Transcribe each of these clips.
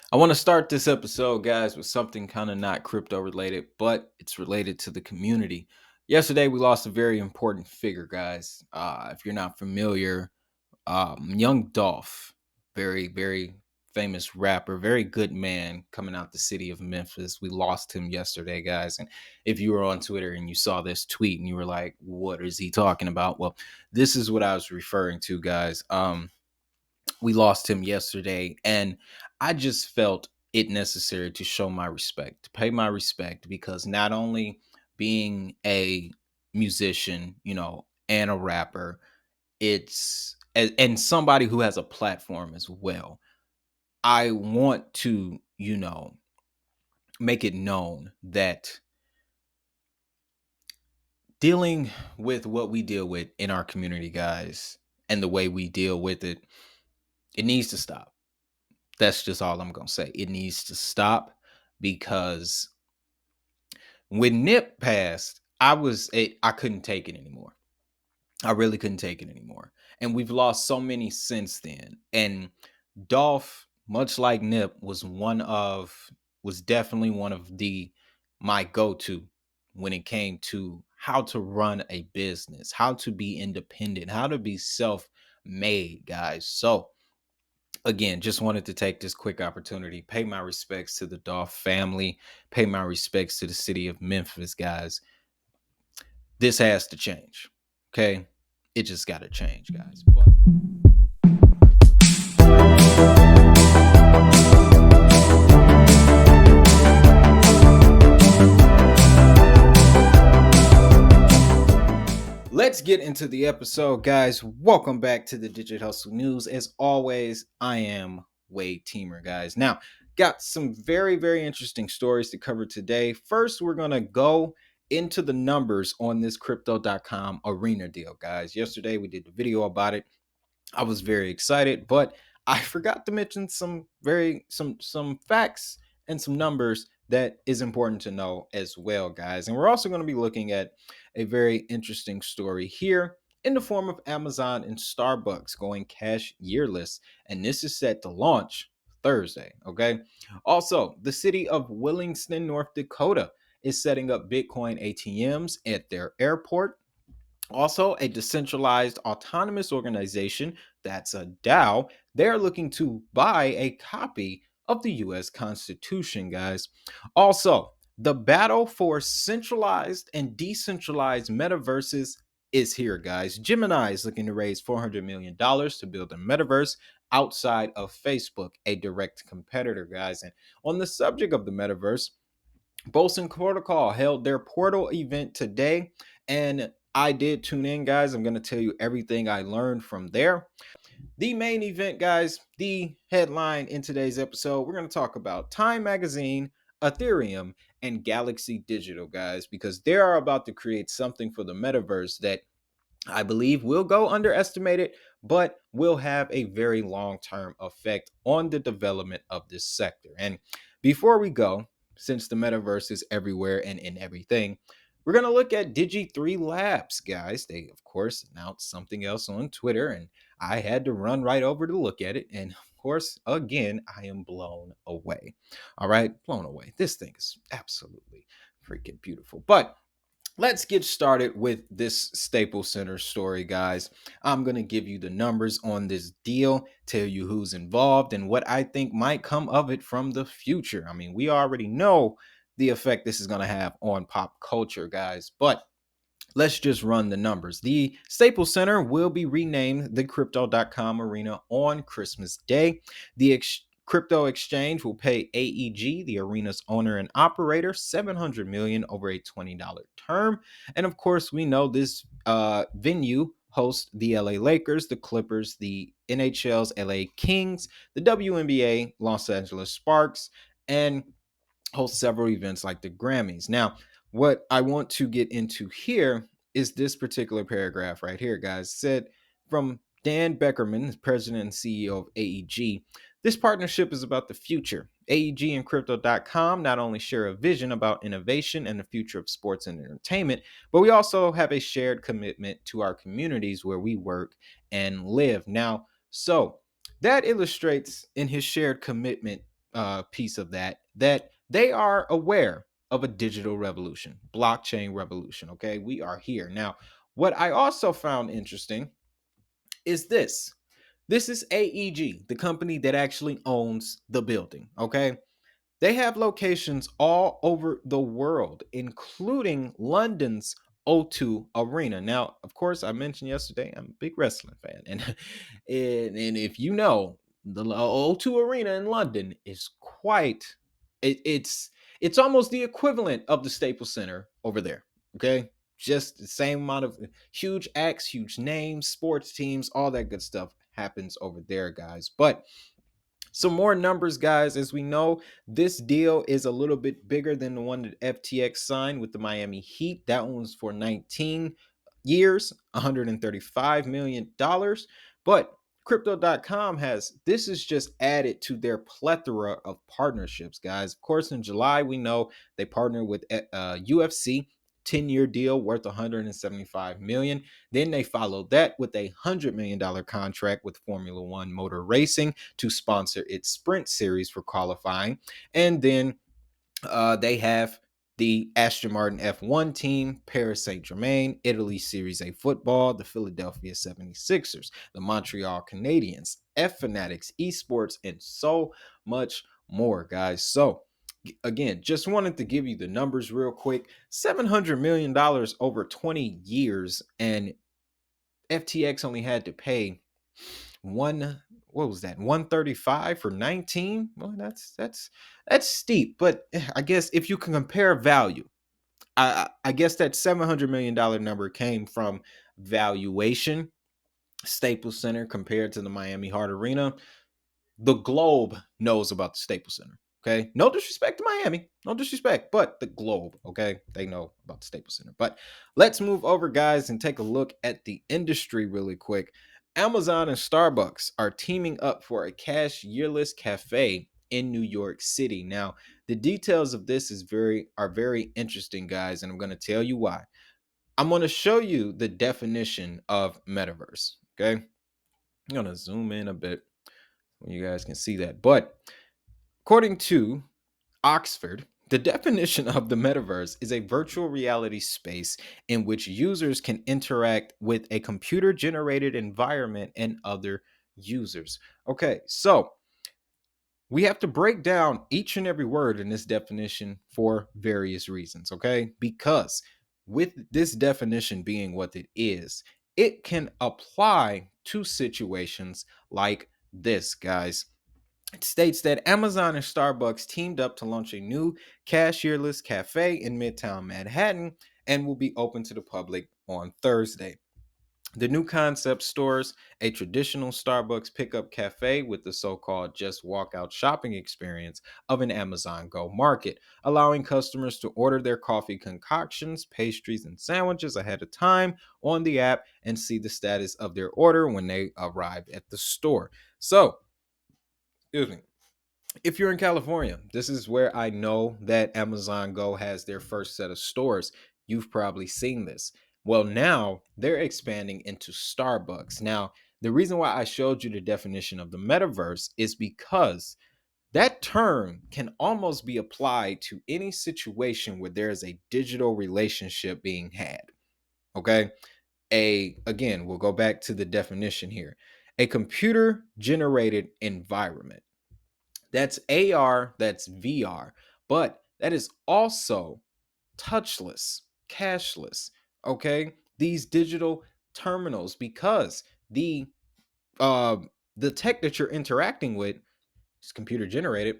I want to start this episode, guys, with something kind of not crypto related, but it's related to the community. Yesterday, we lost a very important figure, guys. If you're not familiar, Young Dolph, very famous rapper, very good man coming out the city of Memphis. We lost him yesterday, guys. And if you were on Twitter and you saw this tweet and you were like, what is he talking about? Well, this is what I was referring to, guys. We lost him yesterday, and I just felt it necessary to show my respect, to pay my respect, because not only being a musician, and a rapper, and somebody who has a platform as well. I want to, make it known that dealing with what we deal with in our community, guys, and the way we deal with it, it needs to stop. That's just all I'm going to say. It needs to stop because when Nip passed, I couldn't take it anymore. I really couldn't take it anymore. And we've lost so many since then. And Dolph, much like Nip, was definitely one of the my go-to when it came to how to run a business, how to be independent, how to be self-made, guys. So again, just wanted to take this quick opportunity, pay my respects to the Dolph family, pay my respects to the city of Memphis, guys. This has to change. Okay. It just got to change, guys. But let's get into the episode, guys. Welcome back to the Digital Hustle News. As always, I am Wade Teamer, guys. Now, got some very interesting stories to cover today. First, we're going to go into the numbers on this crypto.com arena deal, guys. Yesterday, we did a video about it. I was very excited, but I forgot to mention some facts and some numbers that is important to know as well, guys. And we're also going to be looking at a very interesting story here in the form of Amazon and Starbucks going cash yearless, and this is set to launch Thursday. Okay. Also, the city of Willingston, North Dakota is setting up Bitcoin ATMs at their airport. Also, a decentralized autonomous organization, that's a DAO, they're looking to buy a copy of the US Constitution, guys. Also, the battle for centralized and decentralized metaverses is here, guys. Gemini is looking to raise $400 million to build a metaverse outside of Facebook, a direct competitor, guys. And on the subject of the metaverse, Bolson Protocol held their portal event today, and I did tune in, guys. I'm going to tell you everything I learned from there. The main event, guys, the headline in today's episode, we're going to talk about Time Magazine, Ethereum, and Galaxy Digital, guys, because they are about to create something for the metaverse that I believe will go underestimated, but will have a very long-term effect on the development of this sector. And before we go, since the metaverse is everywhere and in everything, we're going to look at Digi3 Labs, guys. They, of course, announced something else on Twitter, and I had to run right over to look at it. And of course, again, I am blown away. All right, blown away. This thing is absolutely freaking beautiful. But let's get started with this Staples Center story, guys. I'm going to give you the numbers on this deal, tell you who's involved, and what I think might come of it from the future. I mean, we already know the effect this is going to have on pop culture, guys, but let's just run the numbers. The Staples Center will be renamed the Crypto.com Arena on Christmas Day. The crypto exchange will pay AEG, the arena's owner and operator, $700 million over a $20 term. And of course, we know this venue hosts the LA Lakers, the Clippers, the NHL's LA Kings, the WNBA Los Angeles Sparks, and hosts several events like the Grammys. Now, what I want to get into here is this particular paragraph right here, guys. Said from Dan Beckerman, president and CEO of AEG, this partnership is about the future. AEG and Crypto.com not only share a vision about innovation and the future of sports and entertainment, but we also have a shared commitment to our communities where we work and live. Now, so that illustrates in his shared commitment piece of that they are aware of a digital revolution, blockchain revolution. Okay, we are here now. What I also found interesting is this. This is AEG, the company that actually owns the building. Okay, they have locations all over the world, including London's O2 Arena. Now, of course, I mentioned yesterday I'm a big wrestling fan, and if you know, the O2 Arena in London is quite it's almost the equivalent of the Staples Center over there. Okay, just the same amount of huge acts, huge names, sports teams, all that good stuff happens over there, guys. But some more numbers, guys. As we know, this deal is a little bit bigger than the one that FTX signed with the Miami Heat. That one was for 19 years, $135 million. But crypto.com has this is just added to their plethora of partnerships, guys. Of course, in July, we know they partnered with UFC. 10-year deal worth 175 million. Then they followed that with a $100 million contract with Formula One Motor Racing to sponsor its sprint series for qualifying. And then they have the Aston Martin F1 team, Paris Saint Germain, Italy Series A football, the Philadelphia 76ers, the Montreal Canadiens, F Fanatics, esports, and so much more, guys. So, again, just wanted to give you the numbers real quick. $700 million over 20 years, and FTX only had to pay what was that, 135 for 19. Well, that's steep, but I guess if you can compare value, I guess that $700 million number came from valuation. Staples Center compared to the Miami Heart Arena, the globe knows about the Staples Center. Okay, no disrespect to Miami, no disrespect, but the globe, okay, they know about the Staples Center. But let's move over, guys, and take a look at the industry really quick. Amazon and Starbucks are teaming up for a cashierless cafe in New York City. Now, the details of this are very interesting, guys, and I'm going to tell you why. I'm going to show you the definition of metaverse. Okay, I'm going to zoom in a bit you guys can see that. But according to Oxford, the definition of the metaverse is a virtual reality space in which users can interact with a computer generated environment and other users. Okay, so we have to break down each and every word in this definition for various reasons, okay? Because with this definition being what it can apply to situations like this, guys. It states that Amazon and Starbucks teamed up to launch a new cashierless cafe in Midtown Manhattan and will be open to the public on Thursday. The new concept stores a traditional Starbucks pickup cafe with the so called just walk out shopping experience of an Amazon Go market, allowing customers to order their coffee concoctions, pastries, and sandwiches ahead of time on the app and see the status of their order when they arrive at the store. So, excuse me. If you're in California, this is where I know that Amazon Go has their first set of stores. You've probably seen this. Well, now they're expanding into Starbucks. Now, the reason why I showed you the definition of the metaverse is because that term can almost be applied to any situation where there is a digital relationship being had. Okay? Again, we'll go back to the definition here. A computer generated environment. That's AR, that's VR, but that is also touchless, cashless. Okay, these digital terminals, because uh the tech that you're interacting with is computer generated.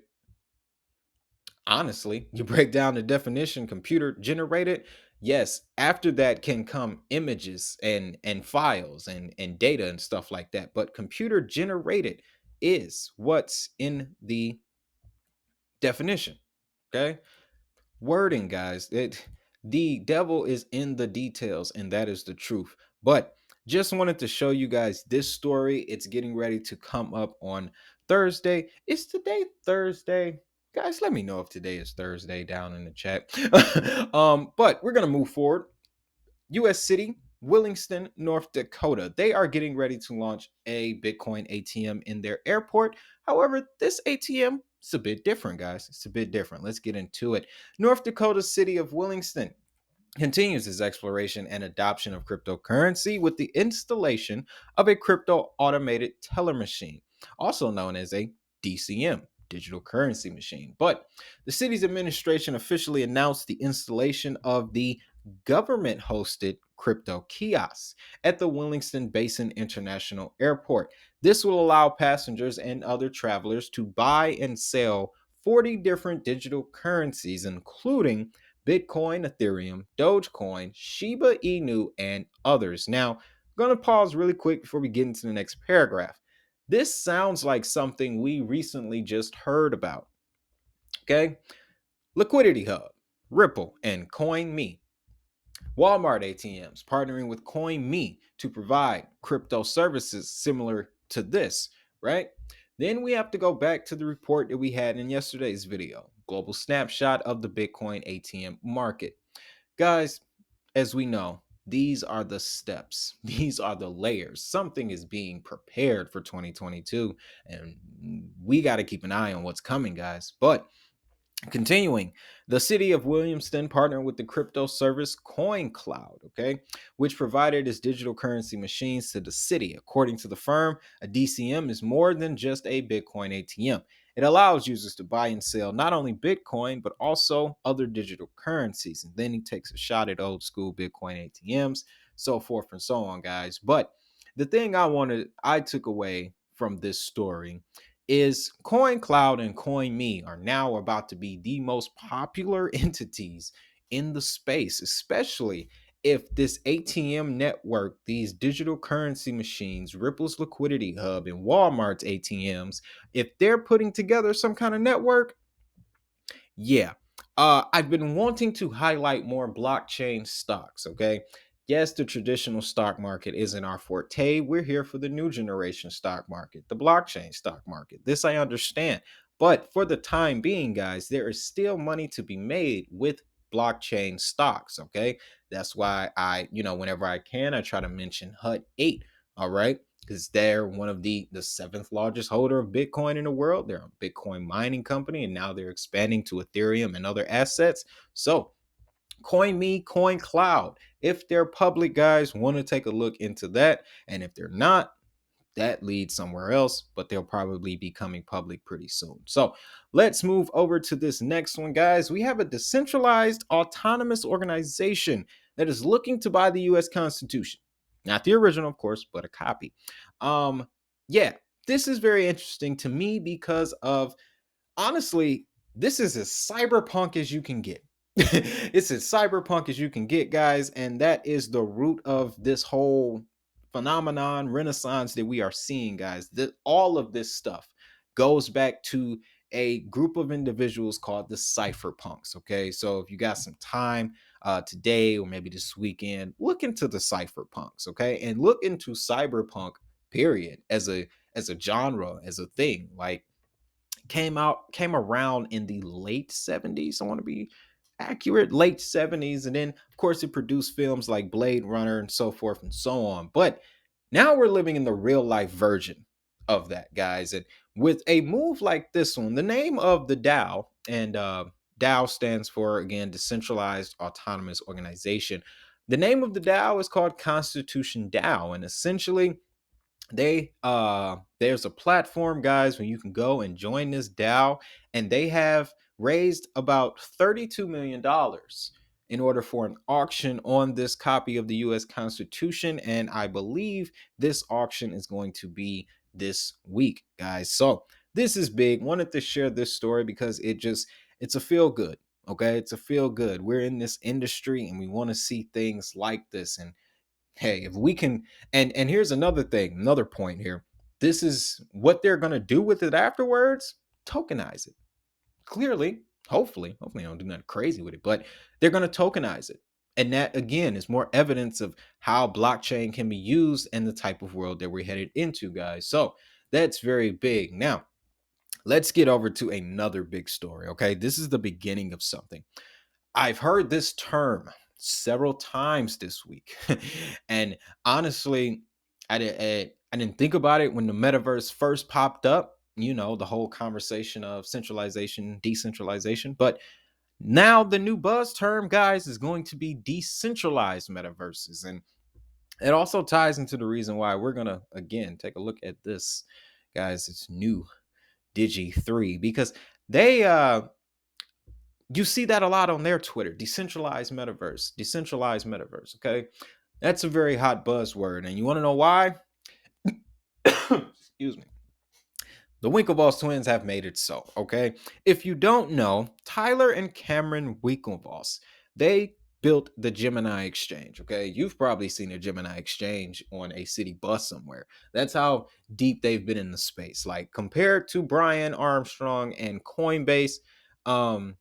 Honestly, you break down the definition, computer generated. Yes, after that can come images and files and data and stuff like that. But computer generated is what's in the definition. Okay, wording, guys. The devil is in the details, and that is the truth. But just wanted to show you guys this story. It's getting ready to come up on Thursday. Is today Thursday? Guys, let me know if today is Thursday down in the chat. But we're gonna move forward. US City, Williston, North Dakota. They are getting ready to launch a Bitcoin ATM in their airport. However, this ATM It's a bit different, guys. It's a bit different. Let's get into it. North Dakota's city of Williston continues its exploration and adoption of cryptocurrency with the installation of a crypto automated teller machine, also known as a DCM, digital currency machine. But the city's administration officially announced the installation of the government hosted crypto kiosks at the Williston Basin International Airport. This will allow passengers and other travelers to buy and sell 40 different digital currencies, including Bitcoin, Ethereum, Dogecoin, Shiba Inu, and others. Now, I'm going to pause really quick before we get into the next paragraph. This sounds like something we recently just heard about. Okay? Liquidity Hub, Ripple, and CoinMe. Walmart ATMs partnering with CoinMe to provide crypto services similar to this, right? Then we have to go back to the report that we had in yesterday's video, global snapshot of the Bitcoin ATM market. Guys, as we know, these are the steps, these are the layers. Something is being prepared for 2022, and we got to keep an eye on what's coming, guys. But continuing, the city of Williamston partnered with the crypto service CoinCloud, okay, which provided its digital currency machines to the city. According to the firm, a DCM is more than just a Bitcoin ATM. It allows users to buy and sell not only Bitcoin, but also other digital currencies. And then he takes a shot at old school Bitcoin ATMs, so forth and so on, guys. But the thing I took away from this story is CoinCloud and CoinMe are now about to be the most popular entities in the space, especially if this ATM network, these digital currency machines, Ripple's Liquidity Hub, and Walmart's ATMs, if they're putting together some kind of network, yeah. I've been wanting to highlight more blockchain stocks, okay? Yes, the traditional stock market isn't our forte. We're here for the new generation stock market, the blockchain stock market. This I understand. But for the time being, guys, there is still money to be made with blockchain stocks, okay? That's why whenever I can, I try to mention HUT 8, all right? Because they're one of the seventh largest holder of Bitcoin in the world. They're a Bitcoin mining company, and now they're expanding to Ethereum and other assets. So CoinMe, CoinCloud, if they're public, guys, want to take a look into that. And if they're not, that leads somewhere else, but they'll probably be coming public pretty soon. So let's move over to this next one, guys. We have a decentralized autonomous organization that is looking to buy the US Constitution. Not the original, of course, but a copy. Um, yeah, this is very interesting to me because of honestly, this is as cyberpunk as you can get. It's as cyberpunk as you can get, guys, and that is the root of this whole phenomenon, renaissance that we are seeing, guys. All of this stuff goes back to a group of individuals called the cypherpunks. Okay, so if you got some time today or maybe this weekend, look into the cypherpunks. Okay, and look into cyberpunk period as a genre, as a thing. Like came around in the late 70s. I want to be accurate, late 70s. And then, of course, it produced films like Blade Runner and so forth and so on. But now we're living in the real life version of that, guys. And with a move like this one, the name of the DAO, and DAO stands for, again, Decentralized Autonomous Organization. The name of the DAO is called Constitution DAO. And essentially, there's a platform, guys, where you can go and join this DAO, and they have raised about $32 million in order for an auction on this copy of the US Constitution. And I believe this auction is going to be this week, guys. So this is big. Wanted to share this story because it's a feel good. Okay, it's a feel good. We're in this industry and we want to see things like this. And hey, if we can, and here's another thing, another point here. This is what they're gonna do with it afterwards. Tokenize it. Clearly, hopefully I don't do nothing crazy with it, but they're gonna tokenize it. And that again is more evidence of how blockchain can be used and the type of world that we're headed into, guys. So that's very big. Now, let's get over to another big story. Okay, this is the beginning of something. I've heard this term several times this week. And honestly, I didn't think about it when the metaverse first popped up. the whole conversation of centralization, decentralization. But now the new buzz term, guys, is going to be decentralized metaverses. And it also ties into the reason why we're going to, again, take a look at this, guys. It's new Digi 3 because they, you see that a lot on their Twitter, decentralized metaverse, decentralized metaverse. Okay. That's a very hot buzzword. And you want to know why? Excuse me. The Winklevoss twins have made it so, okay? If you don't know, Tyler and Cameron Winklevoss, they built the Gemini Exchange, okay? You've probably seen a Gemini Exchange on a city bus somewhere. That's how deep they've been in the space. Like compared to Brian Armstrong and Coinbase, um,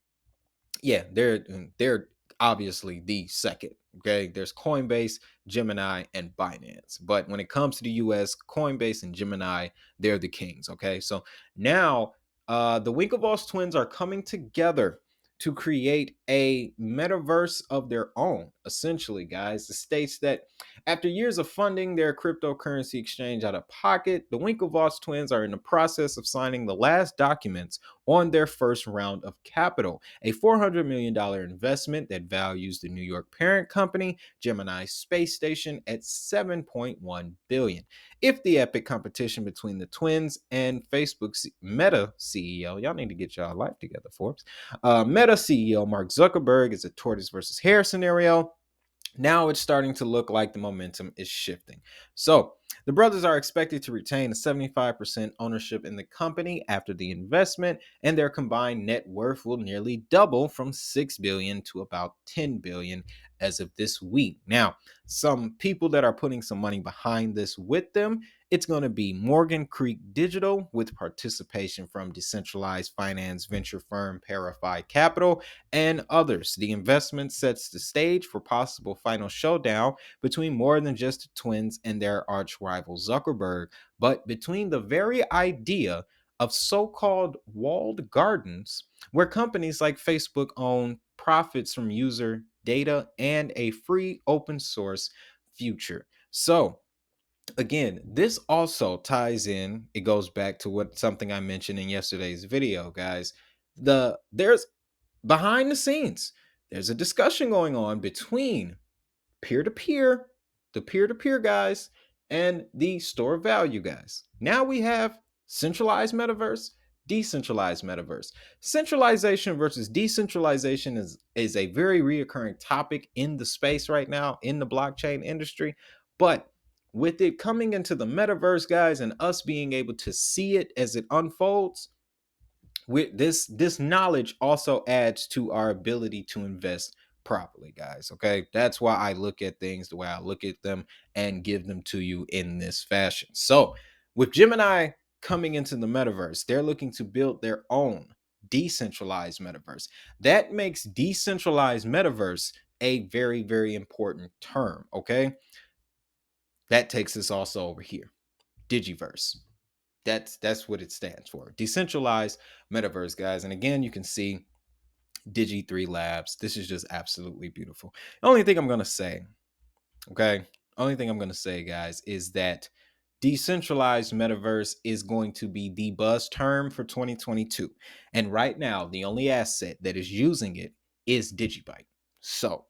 yeah, they're obviously the second. Okay, there's Coinbase, Gemini, and Binance. But when it comes to the US, Coinbase and Gemini, they're the kings. Okay, so now the Winklevoss twins are coming together to create a metaverse of their own. Essentially, guys, it states that after years of funding their cryptocurrency exchange out of pocket, the Winklevoss twins are in the process of signing the last documents on their first round of capital, a $400 million investment that values the New York parent company, Gemini Space Station, at $7.1 billion. If the epic competition between the twins and Facebook's Meta CEO, y'all need to get y'all life together, Forbes. Meta CEO Mark Zuckerberg is a tortoise versus hare scenario. Now it's starting to look like the momentum is shifting. So the brothers are expected to retain a 75% ownership in the company after the investment, and their combined net worth will nearly double from 6 billion to about 10 billion as of this week. Now, some people that are putting some money behind this with them, it's going to be Morgan Creek Digital with participation from decentralized finance venture firm Parify Capital and others. The investment sets the stage for possible final showdown between more than just the twins and their arch rival Zuckerberg, but between the very idea of so-called walled gardens, where companies like Facebook own profits from user data and a free open source future. So, again, this also ties in, it goes back to what something I mentioned in yesterday's video, guys. There's behind the scenes, there's a discussion going on between peer to peer, the peer to peer guys, and the store of value guys. Now we have centralized metaverse, decentralized metaverse. Centralization versus decentralization is a very reoccurring topic in the space right now in the blockchain industry. But with it coming into the metaverse, guys, and us being able to see it as it unfolds, with this knowledge also adds to our ability to invest properly, guys. Okay, that's why I look at things the way I look at them and give them to you in this fashion. So with Gemini coming into the metaverse, they're looking to build their own decentralized metaverse. That makes decentralized metaverse a very, very important term. Okay, that takes us also over here, Digiverse. That's what it stands for. Decentralized metaverse, guys. And again, you can see Digi3 Labs. This is just absolutely beautiful. The only thing I'm going to say, okay? Only thing I'm going to say, guys, is that decentralized metaverse is going to be the buzz term for 2022. And right now, the only asset that is using it is Digibyte. So,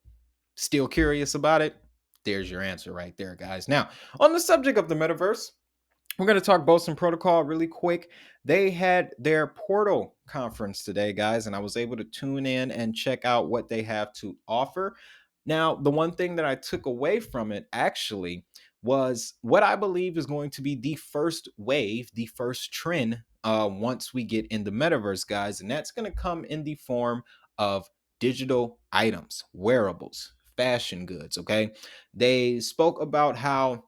still curious about it? There's your answer right there, guys. Now, on the subject of the metaverse, we're going to talk Bolson Protocol really quick. They had their portal conference today, guys, and I was able to tune in and check out what they have to offer. Now, the one thing that I took away from it actually was what I believe is going to be the first wave, the first trend once we get in the metaverse, guys, and that's going to come in the form of digital items, wearables, fashion goods. Okay, they spoke about how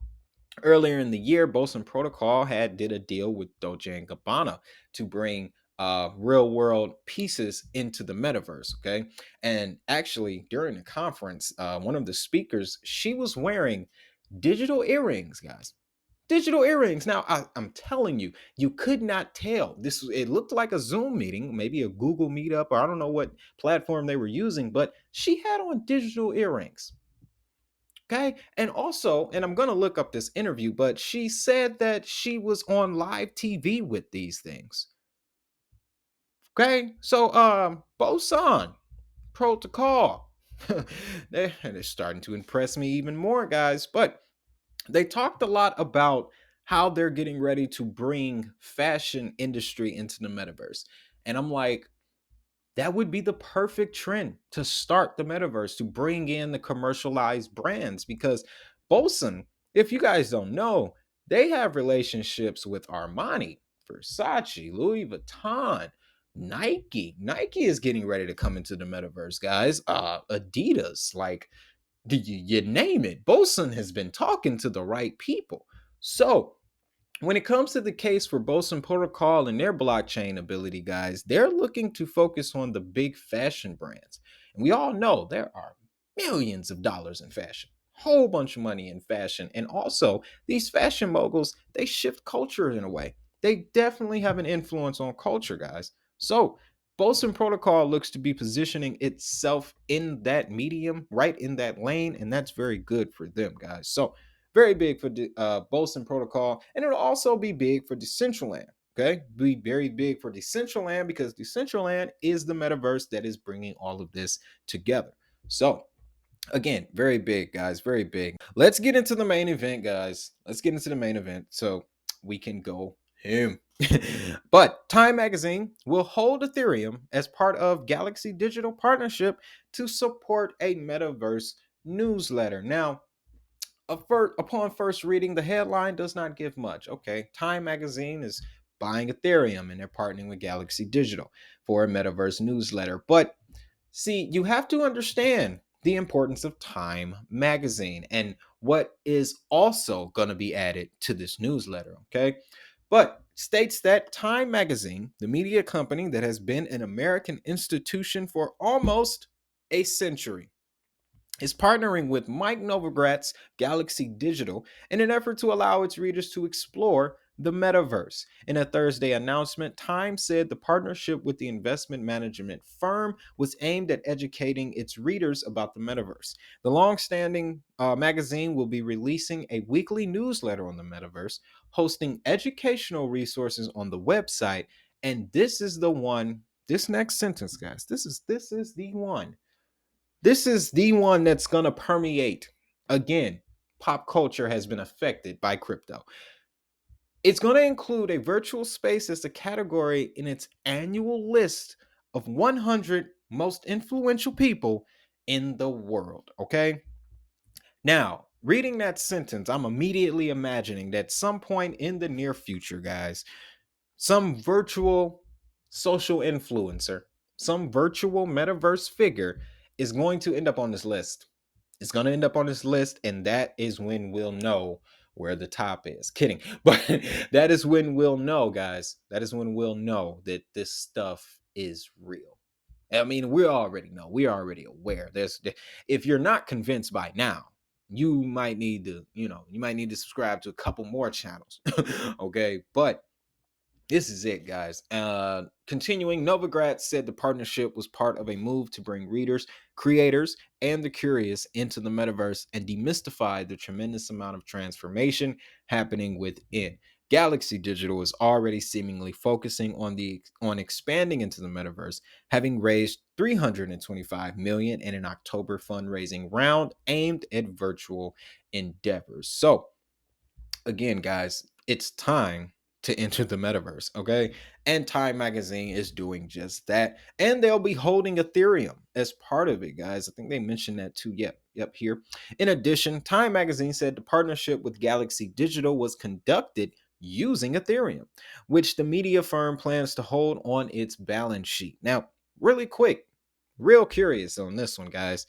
earlier in the year, Bolson Protocol had did a deal with Dolce and Gabbana to bring real world pieces into the metaverse. Okay, and actually during the conference, one of the speakers, she was wearing digital earrings, guys. Digital earrings. Now, I'm telling you, you could not tell. It looked like a Zoom meeting, maybe a Google Meetup, or I don't know what platform they were using, but she had on digital earrings. Okay. And also, and I'm going to look up this interview, but she said that she was on live TV with these things. Okay. So, Bolson Protocol. They're starting to impress me even more, guys. But they talked a lot about how they're getting ready to bring fashion industry into the metaverse. And I'm like, that would be the perfect trend to start the metaverse, to bring in the commercialized brands, because Bolson, if you guys don't know, they have relationships with Armani, Versace, Louis Vuitton, Nike. Nike is getting ready to come into the metaverse, guys. Adidas, like, you name it. Bolson has been talking to the right people. So when it comes to the case for Bolson Protocol and their blockchain ability, guys, they're looking to focus on the big fashion brands. And we all know there are millions of dollars in fashion, whole bunch of money in fashion. And also, these fashion moguls, they shift culture in a way. They definitely have an influence on culture, guys. So, Bolson Protocol looks to be positioning itself in that medium, right in that lane, and that's very good for them, guys. So, very big for Bolson Protocol, and it'll also be big for Decentraland. Okay, be very big for Decentraland because Decentraland is the metaverse that is bringing all of this together. So again, very big, guys, very big. Let's get into the main event, guys. Let's get into the main event so we can go him. But Time Magazine will hold Ethereum as part of Galaxy Digital Partnership to support a metaverse newsletter. Now, upon first reading, the headline does not give much. Okay, Time Magazine is buying Ethereum and they're partnering with Galaxy Digital for a metaverse newsletter. But see, you have to understand the importance of Time Magazine and what is also going to be added to this newsletter. Okay, but states that Time Magazine, the media company that has been an American institution for almost a century, is partnering with Mike Novogratz Galaxy Digital in an effort to allow its readers to explore the metaverse. In a Thursday announcement, Time said the partnership with the investment management firm was aimed at educating its readers about the metaverse. The long-standing magazine will be releasing a weekly newsletter on the metaverse, hosting educational resources on the website, and this is the one. This next sentence, guys. This is the one. This is the one that's going to permeate. Again, pop culture has been affected by crypto. It's going to include a virtual space as a category in its annual list of 100 most influential people in the world. Okay. Now, reading that sentence, I'm immediately imagining that some point in the near future, guys, some virtual social influencer, some virtual metaverse figure is going to end up on this list. It's going to end up on this list, and that is when we'll know where the top is. Kidding. But that is when we'll know, guys. That is when we'll know that this stuff is real. I mean, we already know. We're already aware. If you're not convinced by now, you might need to, you might need to subscribe to a couple more channels. Okay. But this is it, guys. Continuing, Novogratz said the partnership was part of a move to bring readers, creators, and the curious into the metaverse and demystify the tremendous amount of transformation happening within. Galaxy Digital is already seemingly focusing on expanding into the metaverse, having raised 325 million in an October fundraising round aimed at virtual endeavors. So, again, guys, it's time to enter the metaverse, okay? And Time Magazine is doing just that. And they'll be holding Ethereum as part of it, guys. I think they mentioned that too. Yep, here. In addition, Time Magazine said the partnership with Galaxy Digital was conducted using Ethereum, which the media firm plans to hold on its balance sheet. Now, really quick, real curious on this one, guys.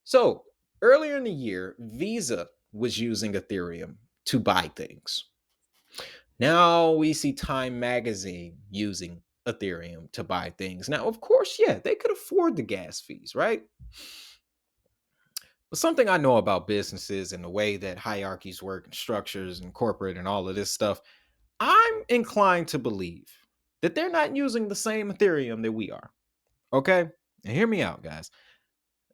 So, earlier in the year, Visa was using Ethereum to buy things. Now we see Time Magazine using Ethereum to buy things. Now, of course, yeah, they could afford the gas fees, right? But something I know about businesses and the way that hierarchies work and structures and corporate and all of this stuff, I'm inclined to believe that they're not using the same Ethereum that we are. Okay? And hear me out, guys.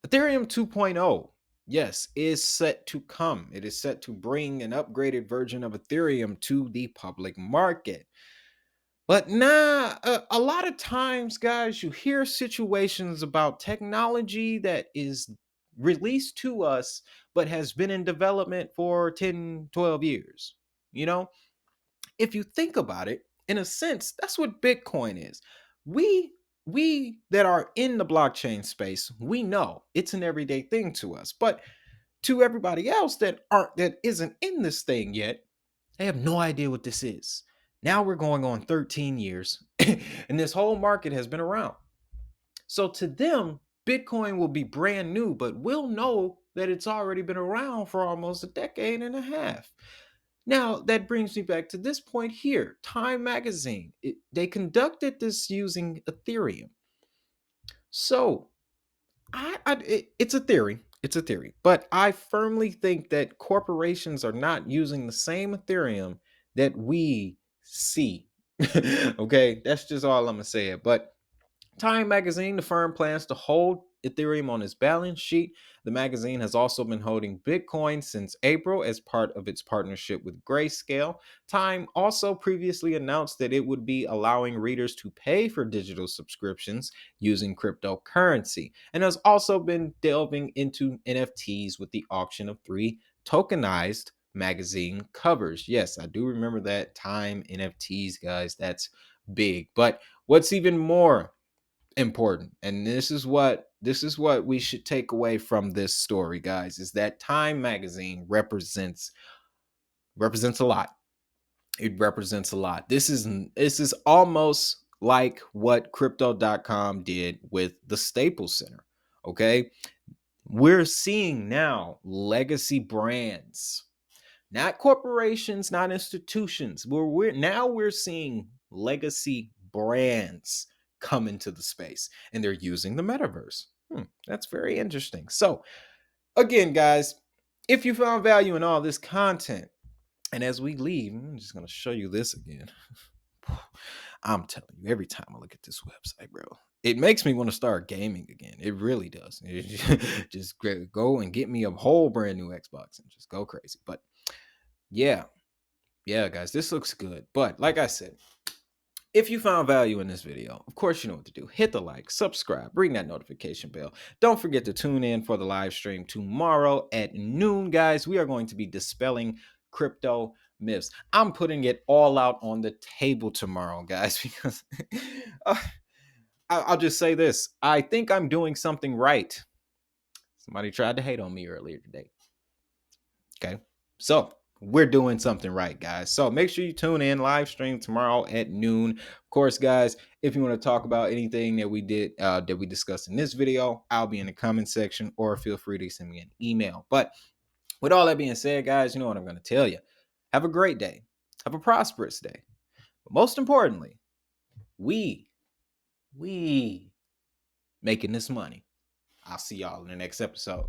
Ethereum 2.0 yes, is set to come. It is set to bring an upgraded version of Ethereum to the public market. But a lot of times, guys, you hear situations about technology that is released to us, but has been in development for 10, 12 years. You know, if you think about it, in a sense, that's what Bitcoin is. We we that are in the blockchain space, we know it's an everyday thing to us. But to everybody else that isn't in this thing yet, they have no idea what this is. Now we're going on 13 years and this whole market has been around. So to them, Bitcoin will be brand new, but we'll know that it's already been around for almost a decade and a half. Now, that brings me back to this point here. Time Magazine, they conducted this using Ethereum. So, it's a theory. It's a theory. But I firmly think that corporations are not using the same Ethereum that we see. Okay, that's just all I'm going to say. But Time Magazine, the firm plans to hold Ethereum on its balance sheet. The magazine has also been holding Bitcoin since April as part of its partnership with Grayscale. Time also previously announced that it would be allowing readers to pay for digital subscriptions using cryptocurrency, and has also been delving into NFTs with the auction of 3 tokenized magazine covers. Yes, I do remember that. Time NFTs, guys, that's big. But what's even more important, and this is what we should take away from this story, guys, is that Time Magazine represents a lot. It represents a lot. This is almost like what crypto.com did with the Staples Center. Okay, we're seeing now legacy brands, not corporations, not institutions. We're seeing legacy brands come into the space, and they're using the metaverse. That's very interesting. So, again, guys, if you found value in all this content, and as we leave, I'm just gonna show you this again. I'm telling you, every time I look at this website, bro, it makes me want to start gaming again. It really does. Just go and get me a whole brand new Xbox and just go crazy. But yeah, yeah, guys, this looks good. But like I said, if you found value in this video, of course you know what to do. Hit the like, subscribe, ring that notification bell. Don't forget to tune in for the live stream tomorrow at noon, guys. We are going to be dispelling crypto myths. I'm putting it all out on the table tomorrow, guys, because uh, I'll just say this. I think I'm doing something right. Somebody tried to hate on me earlier today. Okay. So we're doing something right, guys. So make sure you tune in live stream tomorrow at noon. Of course, guys, if you want to talk about anything that we did, that we discussed in this video, I'll be in the comment section, or feel free to send me an email. But with all that being said, guys, you know what I'm going to tell you. Have a great day. Have a prosperous day. But most importantly, we making this money. I'll see y'all in the next episode.